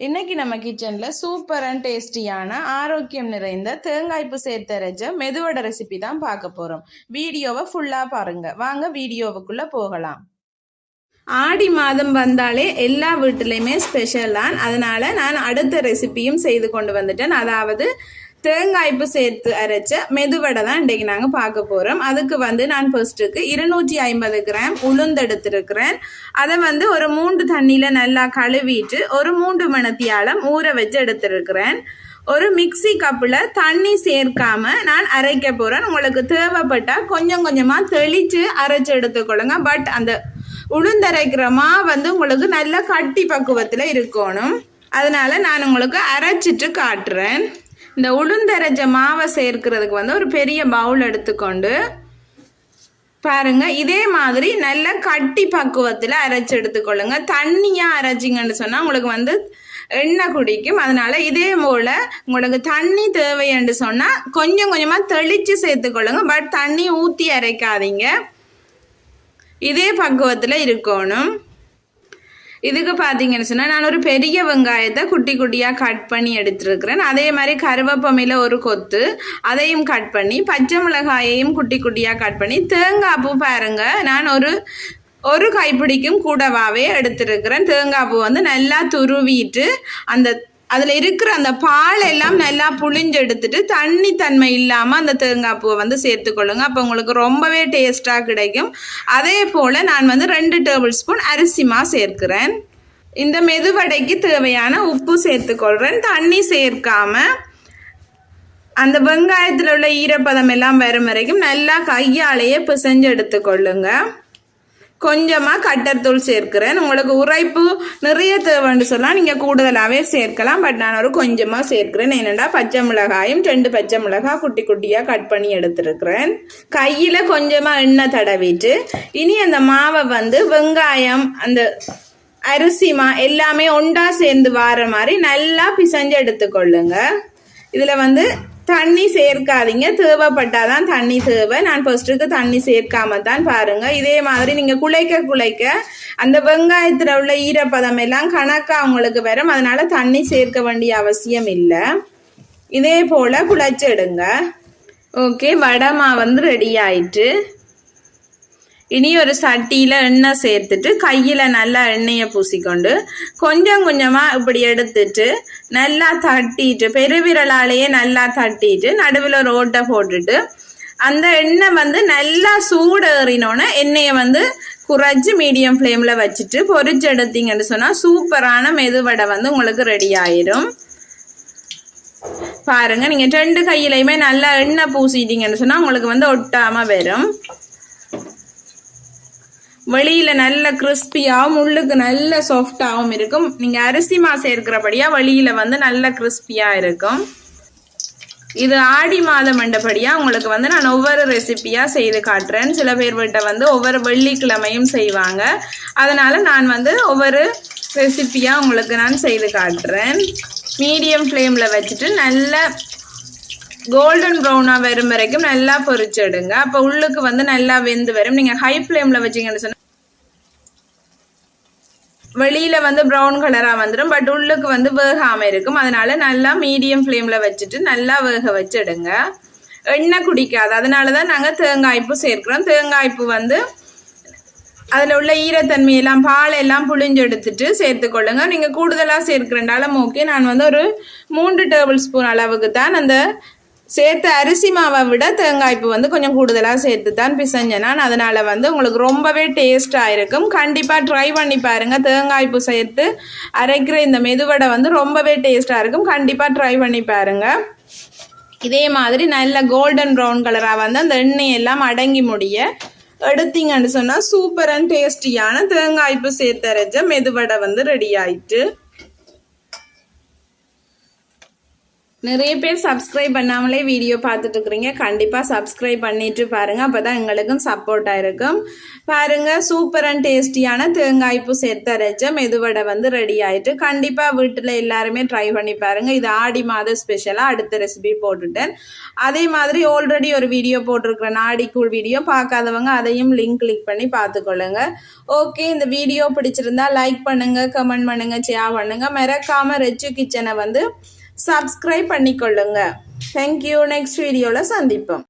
இன்னைக்கு நம்ம கிச்சன்ல சூப்பர் அண்ட் டேஸ்டியான ஆரோக்கியம் நிறைந்த தேங்காய்ப்பு சேர்த்தரைச்ச மெதுவடை ரெசிபி தான் பார்க்க போறோம். வீடியோவை ஃபுல்லா பாருங்க. வாங்க வீடியோவுக்குள்ள போகலாம். ஆடி மாதம் வந்தாலே எல்லா வீட்டிலையுமே ஸ்பெஷல் தான். அதனால நான் அடுத்த ரெசிபியும் செய்து கொண்டு வந்துட்டேன். அதாவது தேங்காய்ப்பு சேர்த்து அரைச்ச மெதுவடை தான் இன்றைக்கு நாங்கள் பார்க்க போகிறோம். அதுக்கு நான் ஃபர்ஸ்ட்டுக்கு 250 கிராம் உளுந்து எடுத்துருக்கிறேன். அதை ஒரு 3 தண்ணியில் நல்லா கழுவிட்டு ஒரு 3 மணித்தியாலம் ஊற வச்சு எடுத்துருக்கிறேன். ஒரு மிக்சி கப்பில் தண்ணி சேர்க்காம நான் அரைக்க போகிறேன். உங்களுக்கு தேவைப்பட்டால் கொஞ்சம் கொஞ்சமாக தெளித்து அரைச்சி எடுத்துக்கொள்ளுங்க. பட் அந்த உளுந்தரைக்கிற உங்களுக்கு நல்ல கட்டி பக்குவத்தில் இருக்கணும். அதனால நான் உங்களுக்கு அரைச்சிட்டு காட்டுறேன். இந்த உளுந்தரைச்ச மாவை சேர்க்கிறதுக்கு ஒரு பெரிய பவுல் எடுத்துக்கொண்டு பாருங்க, இதே மாதிரி நல்ல கட்டி பக்குவத்தில் அரைச்சி எடுத்துக்கொள்ளுங்க. தண்ணியாக அரைச்சிங்கன்னு சொன்னால் உங்களுக்கு எண்ணெய் குடிக்கும். அதனால இதே போல் உங்களுக்கு தண்ணி தேவைன்னு சொன்னால் கொஞ்சம் கொஞ்சமாக தெளித்து சேர்த்துக்கொள்ளுங்க. பட் தண்ணி ஊற்றி அரைக்காதீங்க. இதே பக்குவத்தில் இருக்கணும். இதுக்கு பார்த்தீங்கன்னு சொன்னால் நான் ஒரு பெரிய வெங்காயத்தை குட்டி குட்டியாக கட் பண்ணி எடுத்துருக்கிறேன். அதே மாதிரி கருவேப்பமையில் ஒரு கொத்து அதையும் கட் பண்ணி, பச்சை மிளகாயையும் குட்டி குட்டியாக கட் பண்ணி, தேங்காய் பூ பாருங்க நான் ஒரு கைப்பிடிக்கும் கூடவாவே எடுத்துருக்கிறேன். தேங்காய் பூ நல்லா துருவிட்டு அதில் இருக்கிற அந்த பால் எல்லாம் நல்லா புளிஞ்சு எடுத்துட்டு தண்ணி தன்மை இல்லாமல் அந்த தேங்காய் பூவை சேர்த்துக்கொள்ளுங்க. அப்போ உங்களுக்கு ரொம்பவே டேஸ்ட்டாக கிடைக்கும். அதே போல் நான் 2 டேபிள் ஸ்பூன் அரிசி மா சேர்க்கிறேன். இந்த மெதுவடைக்கு தேவையான உப்பு சேர்த்துக்கொள்கிறேன். தண்ணி சேர்க்காம அந்த வெங்காயத்தில் உள்ள ஈரப்பதம் எல்லாம் வரும் வரைக்கும் நல்லா கையாலேயே பிசைஞ்சு எடுத்துக்கொள்ளுங்க. கொஞ்சமாக கட்டர்தூள் சேர்க்கிறேன். உங்களுக்கு உரைப்பு நிறைய தேவைன்னு சொன்னால் நீங்கள் கூடுதலாகவே சேர்க்கலாம். பட் நான் ஒரு கொஞ்சமாக சேர்க்கிறேன். என்னென்னா பச்சை மிளகாயும் 2 பச்சை மிளகாய் குட்டி குட்டியாக கட் பண்ணி எடுத்துருக்கிறேன். கையில் கொஞ்சமாக எண்ணெய் தடவிட்டு இனி அந்த மாவை வெங்காயம் அந்த அரிசி மா எல்லாமே ஒன்றா சேர்ந்து வர மாதிரி நல்லா பிசைஞ்சு எடுத்துக்கொள்ளுங்க. இதில் தண்ணி சேர்க்காதீங்க. தேவைப்பட்டாதான் தண்ணி தேவை. நான் ஃபர்ஸ்ட்டுக்கு தண்ணி சேர்க்காம தான் பாருங்க. இதே மாதிரி நீங்கள் குழைக்க அந்த வெங்காயத்தில் உள்ள ஈரப்பதம் எல்லாம் கணக்காக உங்களுக்கு வரும். அதனால தண்ணி சேர்க்க வேண்டிய அவசியம் இல்லை. இதே போல் குழைச்சிடுங்க. ஓகே, வடைமா ரெடி ஆயிட்டு இனி ஒரு சட்டியில் எண்ணெய் சேர்த்துட்டு கையில் நல்லா எண்ணெயை பூசிக்கொண்டு கொஞ்சம் கொஞ்சமாக இப்படி எடுத்துட்டு நல்லா தட்டிட்டு பெருவிரலாலேயே நல்லா தட்டிட்டு நடுவில் ஒரு ஓட்டை போட்டுட்டு அந்த எண்ணெய் நல்லா சூடேறினோன்னு எண்ணெயை குறைச்சி மீடியம் ஃப்ளேமில் வச்சுட்டு பொரிச்சு எடுத்தீங்கன்னு சொன்னால் சூப்பரான மெதுவடை உங்களுக்கு ரெடி ஆயிடும். பாருங்க, நீங்கள் 2 கையிலையுமே நல்லா எண்ணெய் பூசிட்டீங்கன்னு சொன்னால் உங்களுக்கு ஒட்டாமல் வரும். வெளியில் நல்ல கிறிஸ்பியாகவும் உள்ளுக்கு நல்ல சாஃப்டாகவும் இருக்கும். நீங்கள் அரிசி மா சேர்க்கிறபடியாக வெளியில் நல்ல கிறிஸ்பியாக இருக்கும். இது ஆடி மாதம் என்றபடியாக உங்களுக்கு நான் ஒவ்வொரு ரெசிப்பியாக செய்து காட்டுறேன். சில பேர் வீட்டை ஒவ்வொரு வெள்ளிக்கிழமையும் செய்வாங்க. அதனால் நான் ஒவ்வொரு ரெசிப்பியாக உங்களுக்கு நான் செய்து காட்டுறேன். மீடியம் ஃப்ளேமில் வச்சுட்டு நல்ல கோல்டன் ப்ரௌனாக வரும் வரைக்கும் நல்லா பொரிச்சிடுங்க. அப்போ உள்ளுக்கு நல்லா வெந்து வரும். நீங்கள் ஹை ஃப்ளேமில் வச்சிங்கன்னு சொன்னால் வெளியில் ப்ரௌன் கலராக வந்துடும். பட் உள்ளுக்கு வேகாமல் இருக்கும். அதனால நல்லா மீடியம் ஃப்ளேமில் வச்சுட்டு நல்லா வேக வச்சிடுங்க. எண்ணெய் குடிக்காது. அதனால தான் நாங்கள் தேங்காய்ப்பு சேர்க்கிறோம். தேங்காய்ப்பு அதில் உள்ள ஈரத்தன்மையெல்லாம் பால் எல்லாம் புளிஞ்சு எடுத்துட்டு சேர்த்துக்கொள்ளுங்க. நீங்கள் கூடுதலாக சேர்க்கிறண்டாலும் ஓகே. நான் ஒரு 3 டேபிள் ஸ்பூன் அளவுக்கு தான் அந்த சேர்த்து அரிசி மாவை விட தேங்காய்ப்பு கொஞ்சம் கூடுதலாக சேர்த்து தான் பிசைஞ்சேன் நான். அதனால் உங்களுக்கு ரொம்பவே டேஸ்ட்டாக இருக்கும். கண்டிப்பாக ட்ரை பண்ணி பாருங்கள். தேங்காய்ப்பு சேர்த்து அரைக்கிற இந்த மெதுவடை ரொம்பவே டேஸ்ட்டாக இருக்கும். கண்டிப்பாக ட்ரை பண்ணி பாருங்கள். இதே மாதிரி நல்ல கோல்டன் ப்ரௌன் கலராக அந்த எண்ணெயெல்லாம் அடங்கி முடிய எடுத்தீங்கன்னு சொன்னால் சூப்பர் அண்ட் டேஸ்டியான தேங்காய்ப்பு சேர்த்து அரைச்ச மெதுவடை ரெடி ஆயிட்டு நிறைய பேர் சப்ஸ்கிரைப் பண்ணாமலே வீடியோ பார்த்துட்டு இருக்கிறீங்க. கண்டிப்பாக சப்ஸ்கிரைப் பண்ணிட்டு பாருங்கள், அப்போ தான் எங்களுக்கும் சப்போர்ட்டாக இருக்கும். பாருங்கள், சூப்பர் அண்ட் டேஸ்டியான தேங்காய்ப்பு சேர்த்து அரைச்ச மெதுவடை வந்து ரெடி ஆகிட்டு. கண்டிப்பாக வீட்டில் எல்லாருமே ட்ரை பண்ணி பாருங்கள். இது ஆடி மாத ஸ்பெஷலாக அடுத்த ரெசிபி போட்டுட்டேன். அதே மாதிரி ஆல்ரெடி ஒரு வீடியோ போட்டிருக்கிறேன், ஆடிக்கூழ் வீடியோ. பார்க்காதவங்க அதையும் லிங்க் கிளிக் பண்ணி பார்த்துக்கொள்ளுங்க. ஓகே, இந்த வீடியோ பிடிச்சிருந்தா லைக் பண்ணுங்கள், கமெண்ட் பண்ணுங்கள், ஷேர் பண்ணுங்கள். மறக்காமல் ரெச்சு கிச்சனை வந்து சப்ஸ்கிரைப் பண்ணிக்கொள்ளுங்க. தேங்க்யூ. நெக்ஸ்ட் வீடியோவில் சந்திப்போம்.